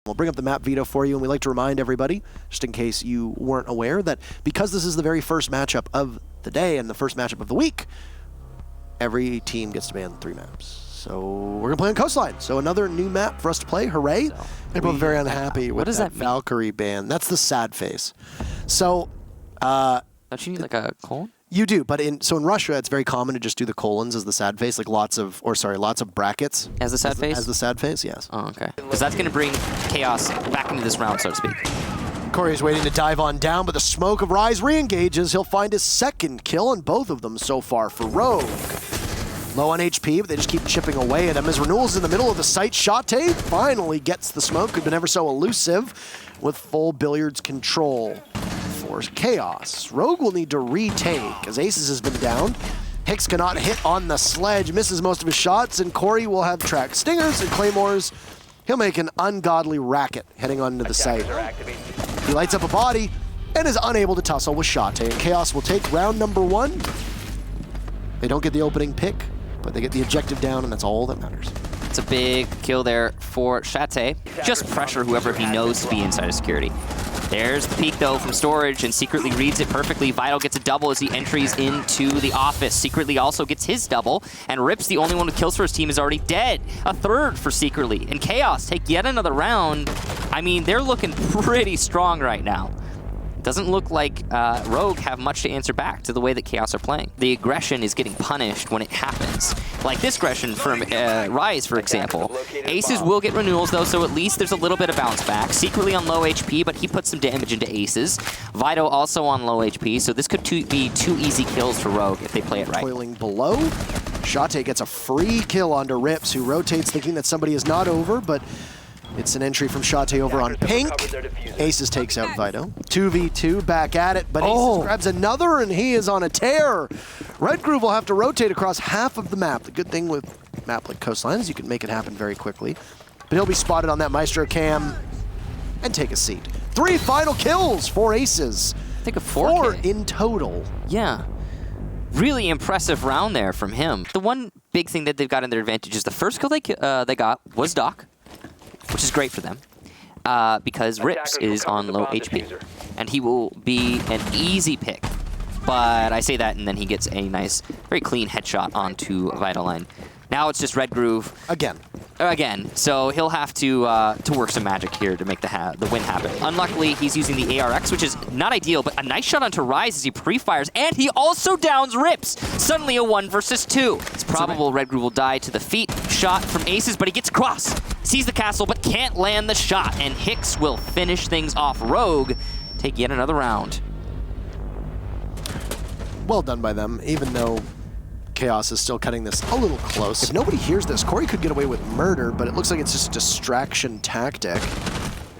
We'll bring up the map veto for you, and we like to remind everybody, just in case you weren't aware, that because this is the very first matchup of the day and the first matchup of the week, every team gets to ban 3 maps. So we're going to play on Coastline. So another new map for us to play. Hooray. People are very unhappy with that Valkyrie ban. That's the sad face. So... don't you need like a colon? You do, but in Russia, it's very common to just do the colons as the sad face, like lots of brackets. As the sad face? As the sad face, yes. Oh, okay. Because that's going to bring Chaos back into this round, so to speak. Corey's waiting to dive on down, but the smoke of Rise re-engages. He'll find his 2nd kill on both of them so far for Rogue. Low on HP, but they just keep chipping away at him as Renewal's in the middle of the site. Shate finally gets the smoke. Could have been ever so elusive with full billiards control. Chaos. Rogue will need to retake as Aces has been down. Hicks cannot hit on the sledge, misses most of his shots, and Corey will have track stingers and claymores. He'll make an ungodly racket heading onto the site. He lights up a body and is unable to tussle with Shate, and Chaos will take round number 1. They don't get the opening pick, but they get the objective down, and that's all that matters. It's a big kill there for Shate. Just pressure whoever he knows to be inside of security. There's the peek, though, from Storage, and Secretly reads it perfectly. Vital gets a double as he entries into the office. Secretly also gets his double, and Rip's the only one who kills for his team is already dead. A 3rd for Secretly, and Chaos take yet another round. I mean, they're looking pretty strong right now. Doesn't look like Rogue have much to answer back to the way that Chaos are playing. The aggression is getting punished when it happens. Like this aggression from Rise, for example. Aces will get renewals, though, so at least there's a little bit of bounce back. Secretly on low HP, but he puts some damage into Aces. Vito also on low HP, so this could be 2 easy kills for Rogue if they play it right. Toiling below. Shate gets a free kill onto Rips, who rotates thinking that somebody is not over, but it's an entry from Shate over on Pink. Aces takes out Vito. 2v2, back at it, but Aces grabs another, and he is on a tear. Red Groove will have to rotate across half of the map. The good thing with a map like Coastline is you can make it happen very quickly. But he'll be spotted on that Maestro cam and take a seat. 3 final kills for Aces. I think 4 in total. Yeah. Really impressive round there from him. The one big thing that they've got in their advantage is the first kill they got was Doc, which is great for them, because Rips is on low HP, and he will be an easy pick. But I say that, and then he gets a nice, very clean headshot onto Vital Line. Now it's just Red Groove. Again. So he'll have to work some magic here to make the win happen. Unluckily, he's using the ARX, which is not ideal, but a nice shot onto Rise as he pre-fires, and he also downs Rips. Suddenly a 1 versus 2. It's probable Red Groove will die to the feet. Shot from Aces, but he gets across. Sees the castle, but can't land the shot, and Hicks will finish things off. Rogue take yet another round. Well done by them, even though Chaos is still cutting this a little close. If nobody hears this, Corey could get away with murder, but it looks like it's just a distraction tactic.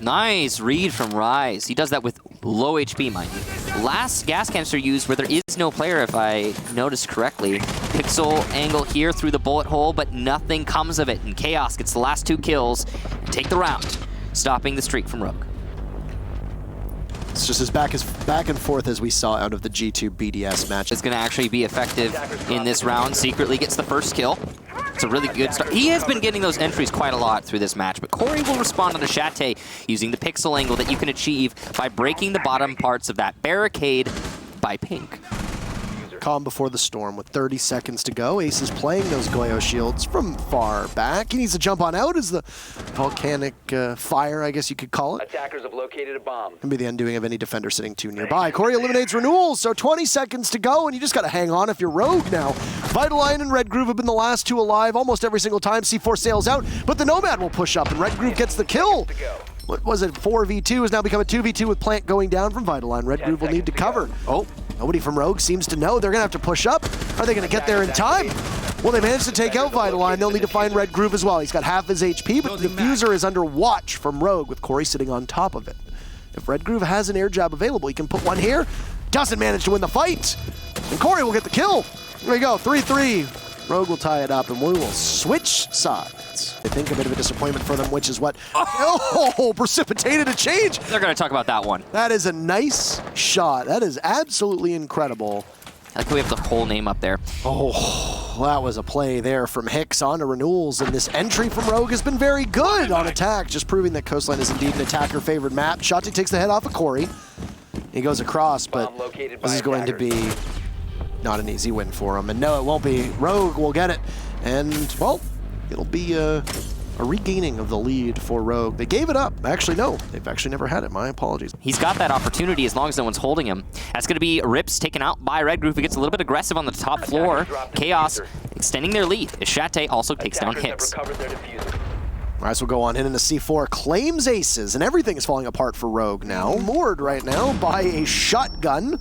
Nice read from Rise. He does that with low HP, mind you. Last gas canister used where there is no player, if I noticed correctly. Pixel angle here through the bullet hole, but nothing comes of it. And Chaos gets the last 2 kills and take the round, stopping the streak from Rogue. It's just as back and forth as we saw out of the G2 BDS match. It's going to actually be effective in this round. Secretly gets the first kill. It's a really good start. He has been getting those entries quite a lot through this match, but Corey will respond on the Shate using the pixel angle that you can achieve by breaking the bottom parts of that barricade by Pink. Calm before the storm with 30 seconds to go. Ace is playing those Goyo shields from far back. He needs to jump on out as the volcanic fire, I guess you could call it. Attackers have located a bomb. Can be the undoing of any defender sitting too nearby. Corey eliminates Renewals, so 20 seconds to go, and you just got to hang on if you're Rogue now. Vitaline and Red Groove have been the last 2 alive almost every single time C4 sails out, but the Nomad will push up, and Red Groove gets the kill. What was it, 4v2 has now become a 2v2 with Plant going down from Vitaline. Red Groove will need to cover. Oh, nobody from Rogue seems to know. They're going to have to push up. Are they going to get there in time? Well, they managed to take out Vitaline. They'll need to find Red Groove as well. He's got half his HP, but the diffuser is under watch from Rogue with Corey sitting on top of it. If Red Groove has an air jab available, he can put one here. Doesn't manage to win the fight. And Corey will get the kill. There we go, 3-3. Rogue will tie it up, and we will switch sides. I think a bit of a disappointment for them, which is what precipitated a change. They're going to talk about that one. That is a nice shot. That is absolutely incredible. I like we have the whole name up there. Oh, Well, that was a play there from Hicks onto Renewals, and this entry from Rogue has been very good on attack, just proving that Coastline is indeed an attacker-favored map. Shotty takes the head off of Corey. He goes across, but this is going to be not an easy win for him. And no, it won't be. Rogue will get it, and, well, it'll be a regaining of the lead for Rogue. They gave it up. Actually, no. They've actually never had it. My apologies. He's got that opportunity as long as no one's holding him. That's going to be Rips taken out by Red Group. He gets a little bit aggressive on the top floor. Chaos extending their lead. Shate also takes down Hicks. Rise will go on in a C4, claims aces, and everything is falling apart for Rogue now. Moored right now by a shotgun.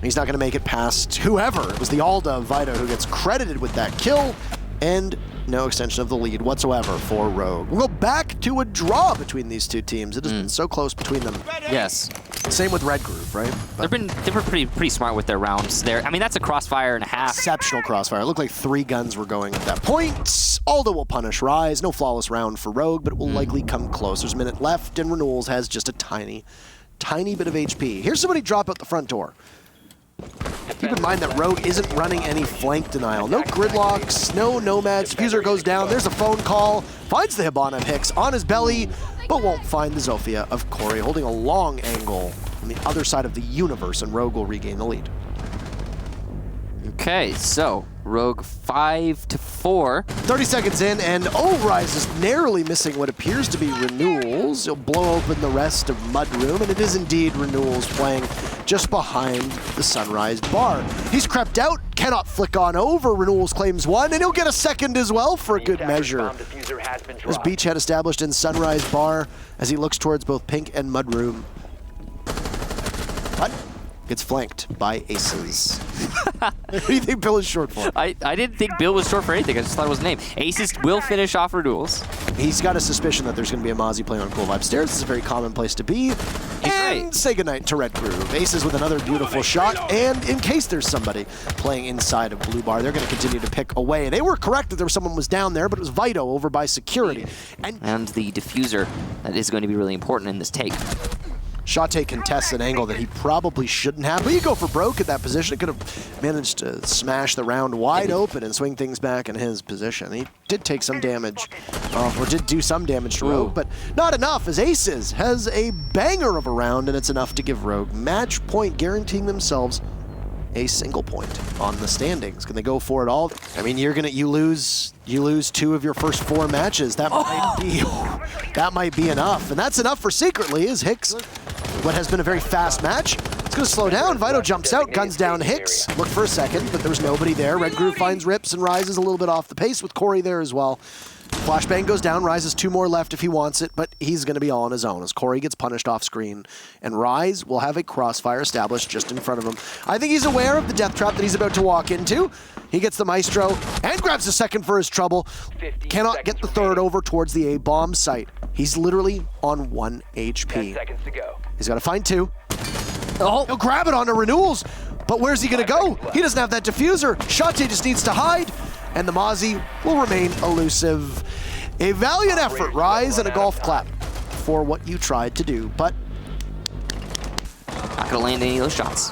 He's not going to make it past whoever. It was the Alda Vito who gets credited with that kill, and no extension of the lead whatsoever for Rogue. We'll go back to a draw between these two teams. It has been so close between them. Yes. Same with Red Group, right? But they were pretty smart with their rounds there. I mean, that's a crossfire and a half. Exceptional crossfire. It looked like 3 guns were going at that point. Alda will punish Rise. No flawless round for Rogue, but it will likely come close. There's a minute left, and Renewals has just a tiny bit of HP. Here's somebody drop out the front door. Keep in mind that Rogue isn't running any flank denial. No gridlocks, no nomads. Diffuser goes down. There's a phone call. Finds the Hibana of Hicks on his belly, but won't find the Zofia of Corey, holding a long angle on the other side of the universe, and Rogue will regain the lead. Okay, so Rogue 5-4. 30 seconds in, and Rise is narrowly missing what appears to be Renewals. He'll blow open the rest of Mudroom, and it is indeed Renewals playing just behind the Sunrise bar. He's crept out, cannot flick on over. Renewals claims 1, and he'll get a second as well for a good measure. There's beachhead established in Sunrise bar as he looks towards both Pink and Mudroom. But gets flanked by aces. What do you think Bill is short for? I didn't think Bill was short for anything. I just thought it was a name. Aces will finish off Renewals. He's got a suspicion that there's going to be a Mozzie playing on Cool Vibe Stairs. It's a very common place to be. And say goodnight to Red Groove. Aces with another beautiful shot, and in case there's somebody playing inside of Blue Bar, they're going to continue to pick away. They were correct that there was someone was down there, but it was Vito over by security. And the diffuser, that is going to be really important in this take. Shate contests an angle that he probably shouldn't have, but you go for broke at that position. It could have managed to smash the round wide open and swing things back in his position. He did take some damage, or did do some damage to Rogue, but not enough, as Aces has a banger of a round, and it's enough to give Rogue match point, guaranteeing themselves a single point on the standings. Can they go for it all? I mean, you lose 2 of your first 4 matches. That might be enough, and that's enough for Secretly, as Hicks, what has been a very fast match, it's going to slow down. Vito jumps out, guns down Hicks. Looked for a second, but there was nobody there. Red Groove finds Rips and rises a little bit off the pace with Corey there as well. Flashbang goes down, Rise has 2 more left if he wants it, but he's going to be all on his own as Corey gets punished off screen, and Rise will have a crossfire established just in front of him. I think he's aware of the death trap that he's about to walk into. He gets the Maestro and grabs the second for his trouble. Cannot get the third over towards the A-bomb site. He's literally on 1 HP. 10 seconds to go. He's got to find 2. He'll grab it onto Renewals, but where's he going to go? He doesn't have that diffuser. Shate just needs to hide, and the Mozzie will remain elusive. A valiant effort, Rise, and a golf clap for what you tried to do, but not going to land any of those shots.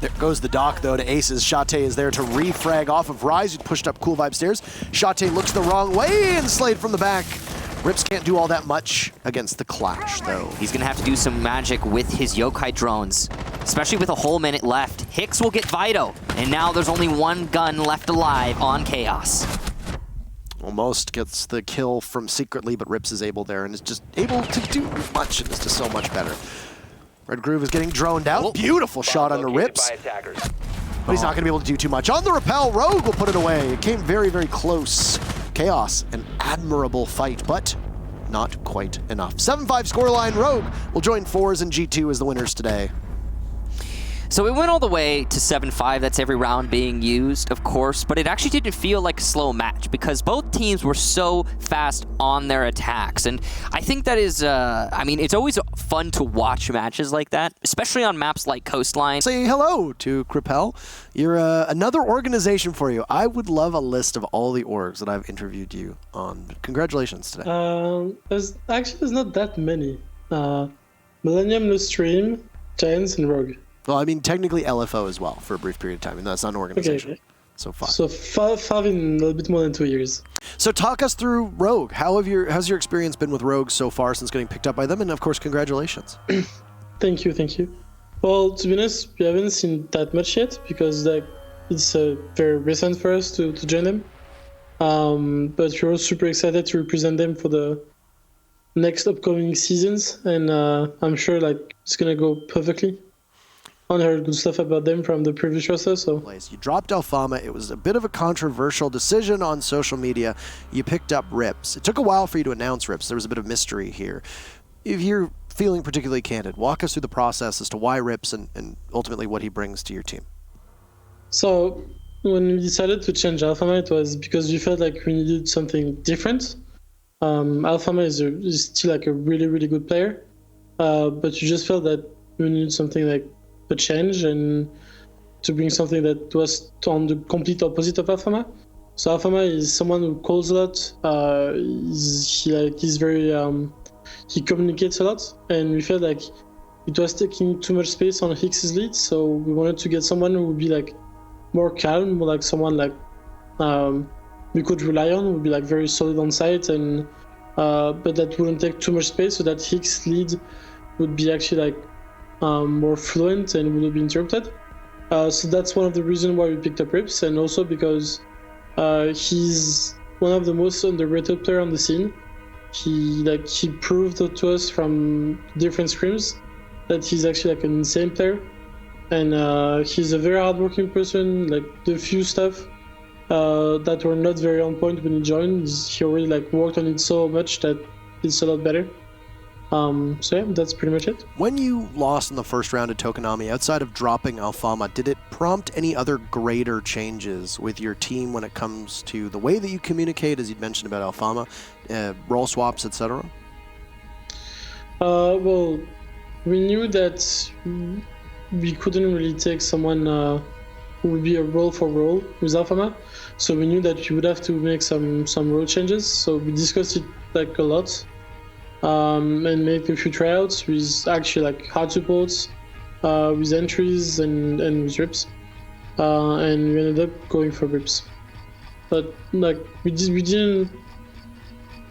There goes the dock, though, to Aces. Shate is there to refrag off of Rise, who pushed up Cool Vibe Stairs. Shate looks the wrong way and slayed from the back. Rips can't do all that much against the Clash, though. He's going to have to do some magic with his yokai drones, especially with a whole minute left. Hicks will get Vito, and now there's only 1 gun left alive on Chaos. Almost gets the kill from Secretly, but Rips is able there and is just able to do much, and is just so much better. Red Groove is getting droned out. Beautiful shot under Rips. But he's not going to be able to do too much. On the rappel, Rogue will put it away. It came very, very close. Chaos, an admirable fight, but not quite enough. 7-5 scoreline. Rogue will join 4s and G2 as the winners today. So it went all the way to 7-5. That's every round being used, of course, but it actually didn't feel like a slow match because both teams were so fast on their attacks. And I think that is, I mean, it's always fun to watch matches like that, especially on maps like Coastline. Say hello to Kripel. You're another organization for you. I would love a list of all the orgs that I've interviewed you on. Congratulations today. There's not that many. Millennium, Lustream, Giants, and Rogue. Well, I mean, technically LFO as well for a brief period of time, and that's not an organization. Okay. So 5. So five in a little bit more than 2 years. So talk us through Rogue. How's your experience been with Rogue so far since getting picked up by them? And of course, congratulations. Thank you. Well, to be honest, we haven't seen that much yet because like it's very recent for us to join them. But we're all super excited to represent them for the next upcoming seasons, and I'm sure like it's gonna go perfectly. I heard good stuff about them from the previous roster, so. You dropped Alfama. It was a bit of a controversial decision on social media. You picked up Rips. It took a while for you to announce Rips. There was a bit of mystery here. If you're feeling particularly candid, walk us through the process as to why Rips and ultimately what he brings to your team. So when we decided to change Alfama, it was because we felt like we needed something different. Alfama is still like a really, really good player, but we just felt that we needed something like a change and to bring something that was on the complete opposite of Alfama. So Alfama is someone who calls a lot. He's very he communicates a lot, and we felt like it was taking too much space on Hicks's lead. So we wanted to get someone who would be like more calm, more like someone like we could rely on, would be like very solid on site, and but that wouldn't take too much space, so that Hicks lead would be actually like more fluent and wouldn't be interrupted. So that's one of the reasons why we picked up Rips, and also because he's one of the most underrated player on the scene. He proved to us from different scrims that he's actually like an insane player, and he's a very hardworking person. Like the few stuff that were not very on point when he joined, he already like worked on it so much that it's a lot better. So yeah, that's pretty much it. When you lost in the first round at Tokonami, outside of dropping Alfama, did it prompt any other greater changes with your team when it comes to the way that you communicate, as you'd mentioned about Alfama, role swaps, etc.? Well, we knew that we couldn't really take someone who would be a role for role with Alfama, so we knew that we would have to make some role changes. So we discussed it like a lot. And make a few tryouts with actually like hard supports, with entries and with Rips, and we ended up going for Rips. But like we didn't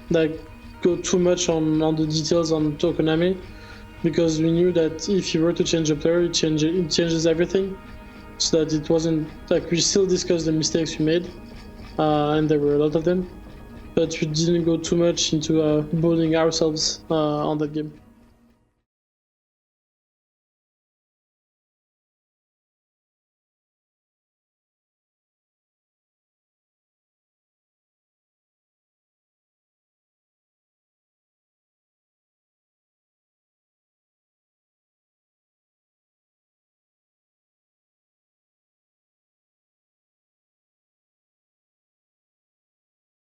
like go too much on the details on Tokonami, because we knew that if you were to change a player, it changes everything. So that it wasn't like we still discussed the mistakes we made, and there were a lot of them. But we didn't go too much into bullying ourselves on that game.